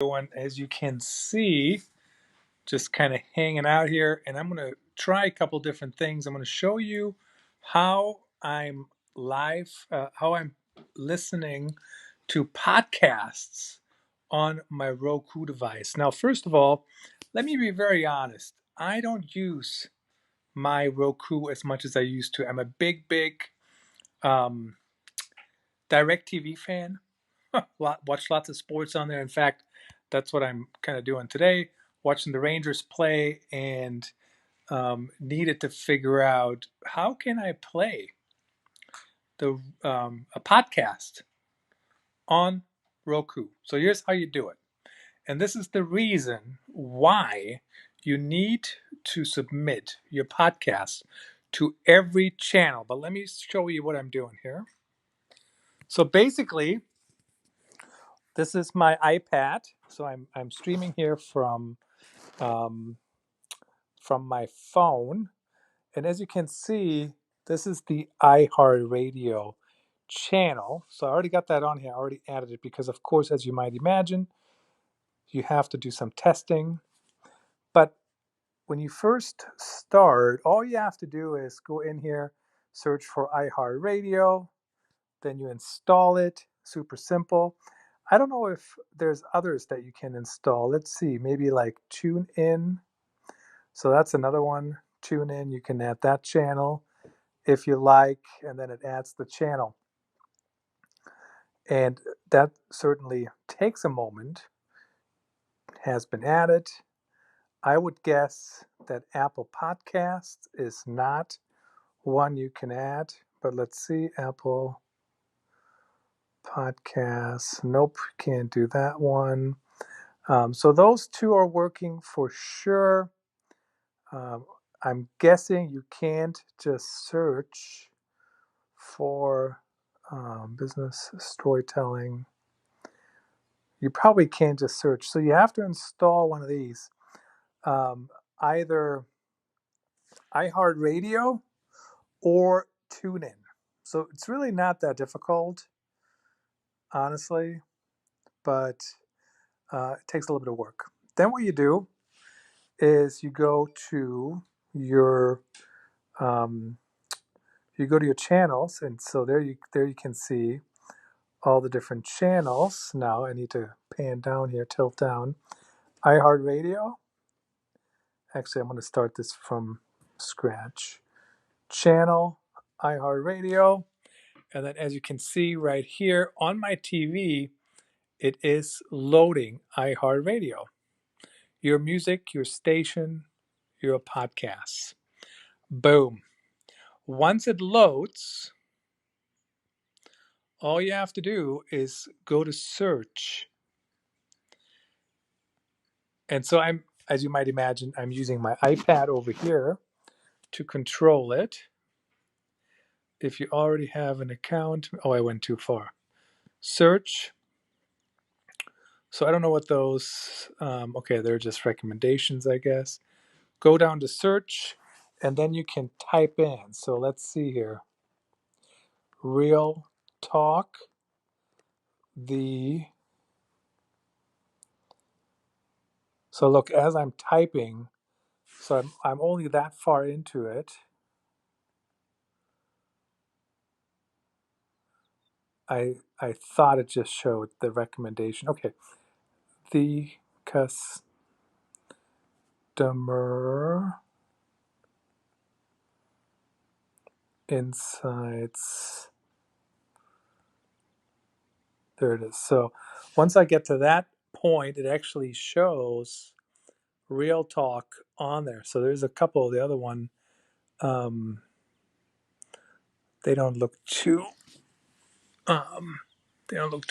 And as you can see, just kind of hanging out here, and I'm going to try a couple different things. I'm going to show you how I'm how I'm listening to podcasts on my Roku device. Now, first of all, let me be very honest. I don't use my Roku as much as I used to. I'm a big um, DirecTV fan. Watch lots of sports on there. In fact, that's what I'm kind of doing today, watching the Rangers play, and needed to figure out how can I play the a podcast on Roku. So here's how you do it, and this is the reason why you need to submit your podcast to every channel. But let me show you what I'm doing here. So basically, this is my iPad. So I'm streaming here um, from my phone, and as you can see, this is the iHeartRadio channel. So I already got that on here. I already added it because, of course, as you might imagine, you have to do some testing. But when you first start, all you have to do is go in here, search for iHeartRadio, then you install it. Super simple. I don't know if there's others that you can install. Let's see, maybe like TuneIn. So that's another one. TuneIn, you can add that channel if you like, and then it adds the channel. And that certainly takes a moment, has been added. I would guess that Apple Podcasts is not one you can add, but let's see, Apple Podcasts. Nope, can't do that one. So those two are working for sure. I'm guessing you can't just search for business storytelling. You probably can't just search. So you have to install one of these, either iHeartRadio or TuneIn. So it's really not that difficult, honestly, but it takes a little bit of work. Then what you do is you go to your channels, and so there you can see all the different channels. Now I need to pan down here, tilt down. iHeartRadio. Actually, I'm going to start this from scratch. Channel, iHeartRadio. And then as you can see right here on my TV, it is loading iHeartRadio. Your music, your station, your podcasts. Boom. Once it loads, all you have to do is go to search. And so as you might imagine, I'm using my iPad over here to control it. If you already have an account, I went too far. Search. So I don't know what those, okay, they're just recommendations, I guess. Go down to search, and then you can type in. So let's see here. Real Talk, so look, as I'm typing, so I'm only that far into it. I thought it just showed the recommendation. Okay. The customer insights. There it is. So once I get to that point, it actually shows Real Talk on there. So there's a couple. The other one, they don't look too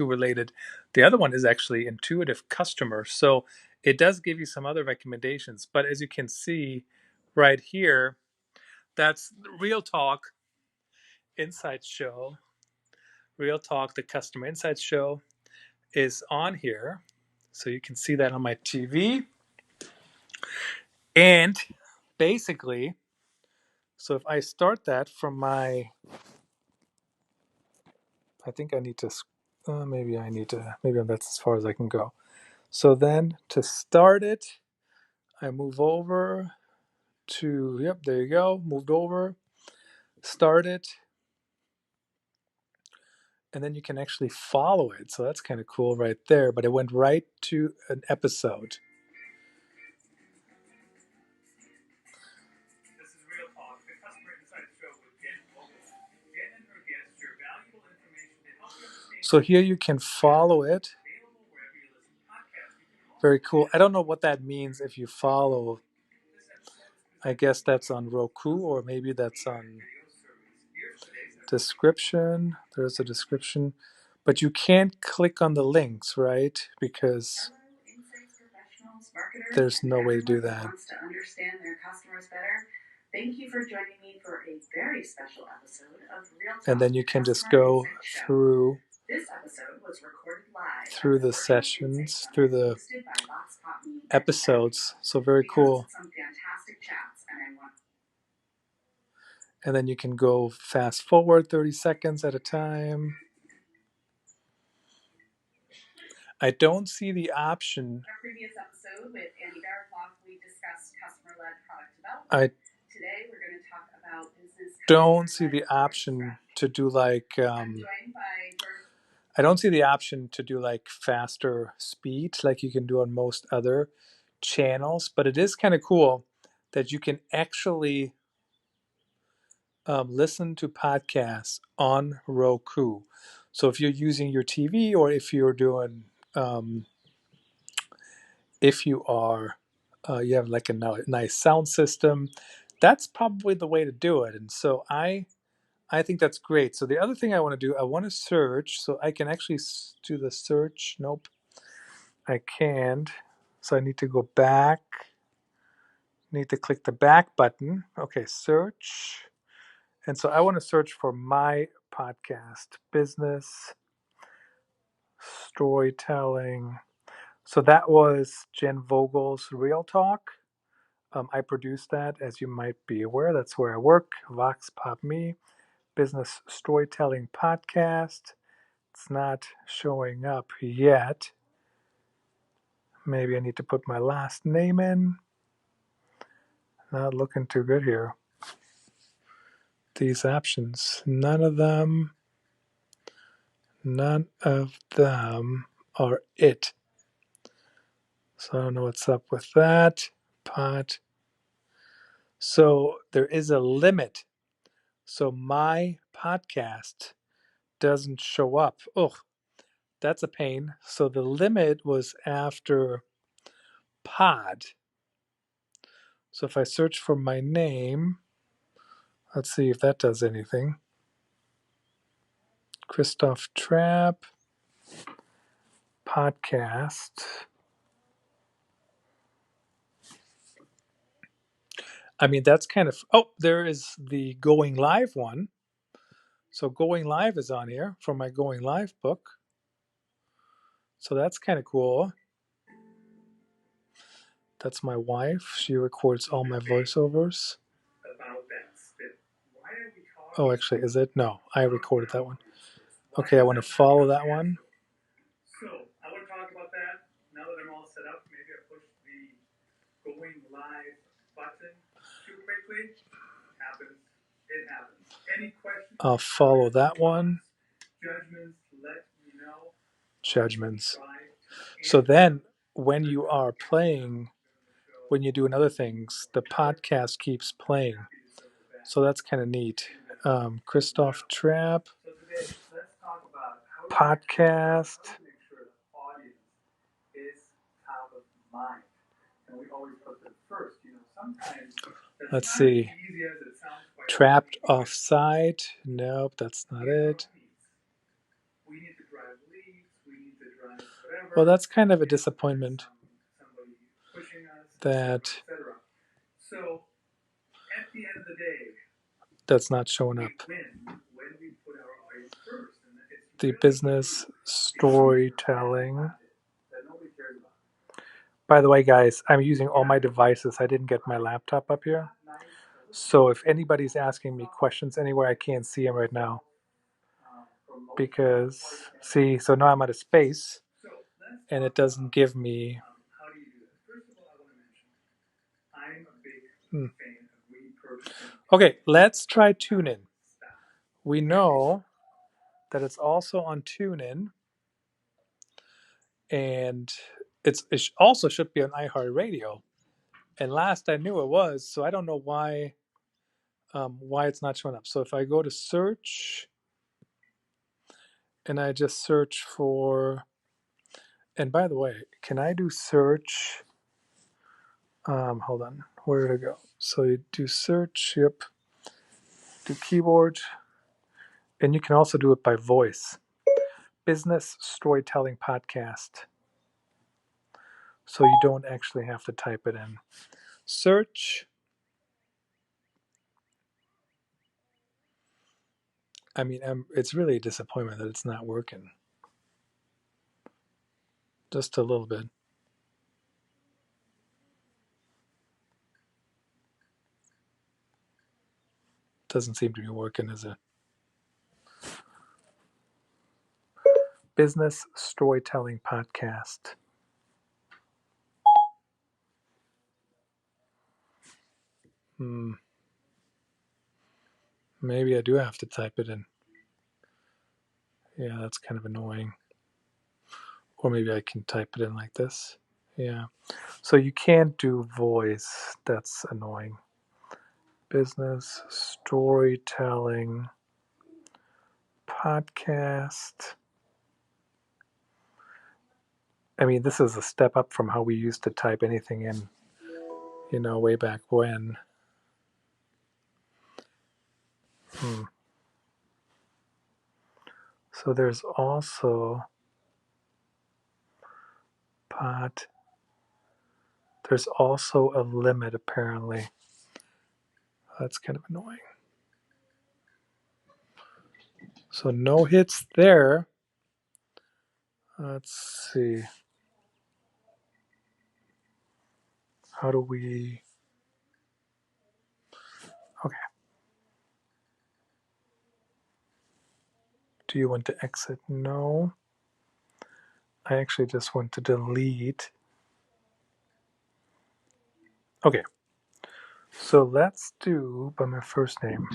related. The other one is actually Intuitive Customer. So it does give you some other recommendations. But as you can see right here, that's Real Talk Insights Show. Real Talk, the Customer Insights Show, is on here. So you can see that on my TV. And basically, so if I start that from my, I think I need to, maybe that's as far as I can go. So then to start it, I move over to, yep, there you go, moved over, start it, and then you can actually follow it. So that's kind of cool right there, but it went right to an episode. So here you can follow it. Very cool. I don't know what that means if you follow. I guess that's on Roku, or maybe that's on description. There's a description, but you can't click on the links, right? Because there's no way to do that. To understand their customers better. Thank you for joining me for a very special episode of Real Talk. And then you can just go through this episode was recorded live through the sessions, through the episodes. So very cool. Some fantastic chats, and then you can go fast forward 30 seconds at a time. I don't see the option. Our previous episode with Andy Baracloff, we discussed customer-led product development. Today we're going to talk about business. Don't see the option to do like. I don't see the option to do like faster speed like you can do on most other channels, but it is kind of cool that you can actually listen to podcasts on Roku. So if you're using your TV, or if you're doing, if you are, you have like a nice sound system, that's probably the way to do it. And so I think that's great. So the other thing I want to do, I want to search, so I can actually do the search. Nope, I can't. So I need to go back. Need to click the back button. Okay, search. And so I want to search for my podcast, business storytelling. So that was Jen Vogel's Real Talk. I produced that, as you might be aware. That's where I work. Vox Pop Me, business storytelling podcast. It's not showing up yet. Maybe I need to put my last name in. Not looking too good here. These options, none of them are it. So I don't know what's up with that. So there is a limit. So my podcast doesn't show up. Oh, that's a pain. So the limit was after pod. So if I search for my name, let's see if that does anything. Christoph Trapp podcast. I mean, that's kind of, oh, there is the Going Live one. So Going Live is on here for my Going Live book. So that's kind of cool. That's my wife. She records all my voiceovers. Oh, actually, is it? No, I recorded that one. Okay, I want to follow that one. So I want to talk about that. Now that I'm all set up, maybe I push the Going Live button too quickly. It happens. Any questions? I'll follow that one. Judgments, let me know. Judgments. So then, when you are playing, when you're doing other things, the podcast keeps playing. So that's kind of neat. Christoph Trapp podcast. Let's see. Trapped offside. Nope, that's not it. Well, that's kind of a disappointment that that's not showing up. The business storytelling. By the way, guys, I'm using all my devices. I didn't get my laptop up here. So if anybody's asking me questions anywhere, I can't see them right now. Because, see, so now I'm out of space. and it doesn't give me. Hmm. Okay, let's try TuneIn. We know that it's also on TuneIn, and it also should be on iHeartRadio. And last I knew it was, so I don't know why it's not showing up. So if I go to search and I just search for, and by the way, can I do search? Hold on, where did it go? So you do search, yep, do keyboard, and you can also do it by voice. Business Storytelling Podcast. So you don't actually have to type it in. Search. I mean, it's really a disappointment that it's not working. Just a little bit. Doesn't seem to be working, is it? Business Storytelling Podcast. Maybe I do have to type it in. Yeah, that's kind of annoying. Or maybe I can type it in like this. Yeah. So you can't do voice. That's annoying. Business Storytelling Podcast. I mean, this is a step up from how we used to type anything in, way back when. So there's also there's also a limit apparently. That's kind of annoying. So no hits there. Let's see. How do we... Okay. Do you want to exit? No. I actually just want to delete. Okay. So let's do by my first name.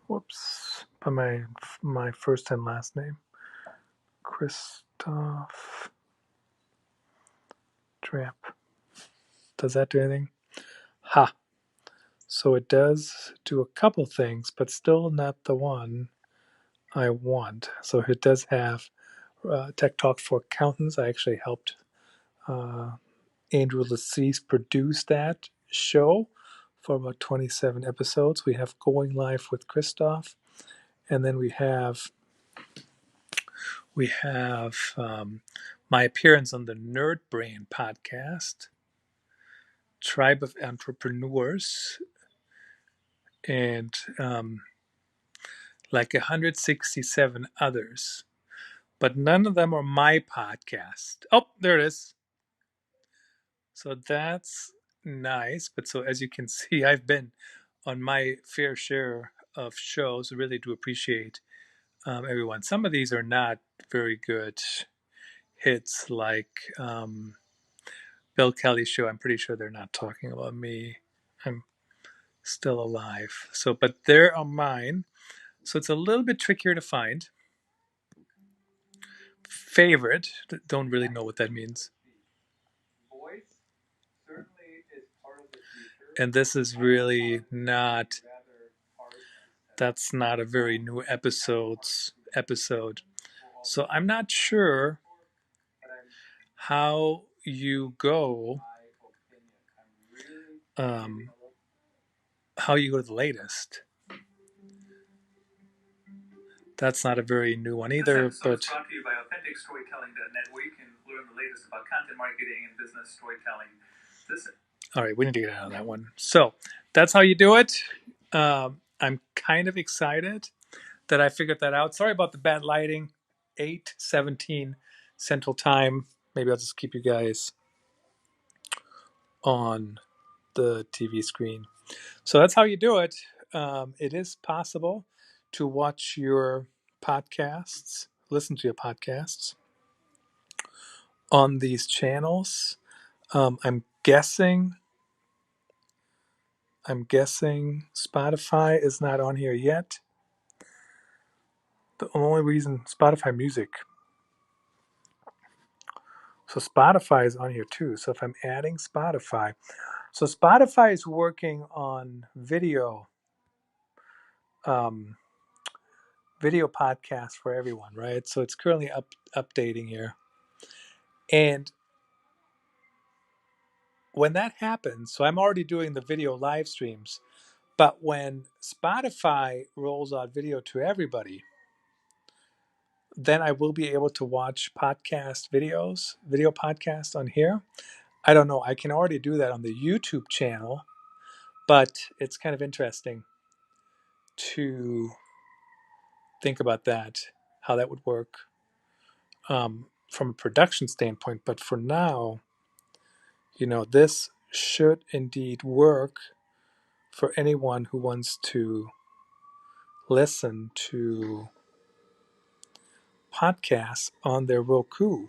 Whoops. By my first and last name. Christoph Drap. Does that do anything? Ha. So it does do a couple things, but still not the one I want. So it does have Tech Talk for Accountants. I actually helped Andrew Lassise produce that show for about 27 episodes. We have Going Live with Christoph, and then we have my appearance on the Nerd Brain podcast, Tribe of Entrepreneurs, and like 167 others. But none of them are my podcast. Oh, there it is. So that's nice. But so as you can see, I've been on my fair share of shows. I really do appreciate everyone. Some of these are not very good hits, like Bill Kelly's show. I'm pretty sure they're not talking about me. I'm still alive. So, but there are mine. So it's a little bit trickier to find. Favorite, don't really know what that means. And this is really not, that's not a very new episode. So I'm not sure how you go to the latest. That's not a very new one either. But brought to you by AuthenticStorytelling.net, where you can learn the latest about content marketing and business storytelling. All right, we need to get out of that one. So that's how you do it. I'm kind of excited that I figured that out. Sorry about the bad lighting. 8:17 Central Time. Maybe I'll just keep you guys on the TV screen. So that's how you do it. It is possible to watch your podcasts, listen to your podcasts on these channels. I'm guessing Spotify is not on here yet. The only reason Spotify Music. So Spotify is on here too. So if I'm adding Spotify, so Spotify is working on um, video podcasts for everyone, right? So it's currently updating here. And when that happens, so I'm already doing the video live streams, but when Spotify rolls out video to everybody, then I will be able to watch video podcasts on here. I don't know. I can already do that on the YouTube channel, but it's kind of interesting to think about that, how that would work from a production standpoint. But for now, this should indeed work for anyone who wants to listen to podcasts on their Roku,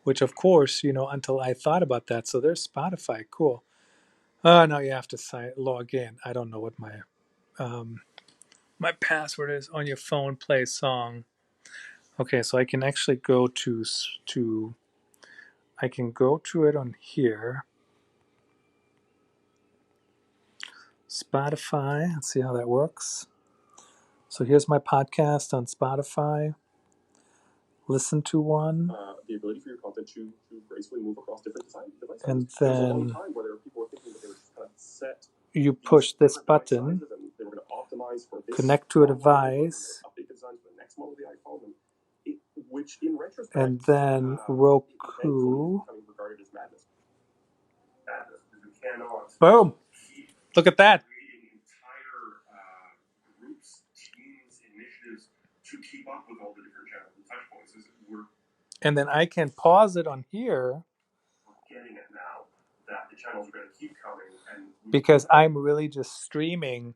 which of course, until I thought about that. So there's Spotify. Cool. Oh, now you have to log in. I don't know what um, my password is on your phone. Play song. Okay, so I can actually go I can go to it on here. Spotify. Let's see how that works. So here's my podcast on Spotify. Listen to one. The ability for your content to gracefully move across different devices. And then there was a long time where people were thinking that they were just kind of set. You push this button, they were going to optimize for this, connect to a device, update the design for the next model of the iPhone, which in retrospect, and then Roku. Regarded as madness. Boom! Look at that. To keep up with all the different channels and touch points. And then I can pause it on here. We're getting it now that the channels are going to keep coming, because I'm really just streaming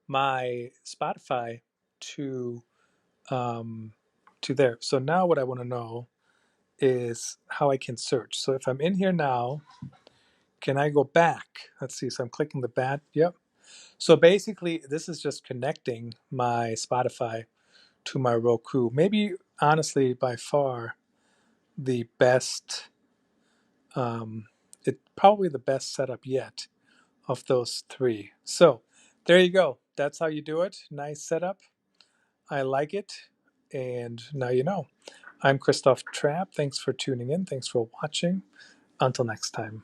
my Spotify to there. So now what I want to know is how I can search. So if I'm in here now, can I go back? Let's see. So I'm clicking the bat. Yep. So basically, this is just connecting my Spotify to my Roku. Maybe, honestly, by far the best, probably the best setup yet of those three. So there you go. That's how you do it. Nice setup. I like it. And now you know. I'm Christoph Trapp. Thanks for tuning in. Thanks for watching. Until next time.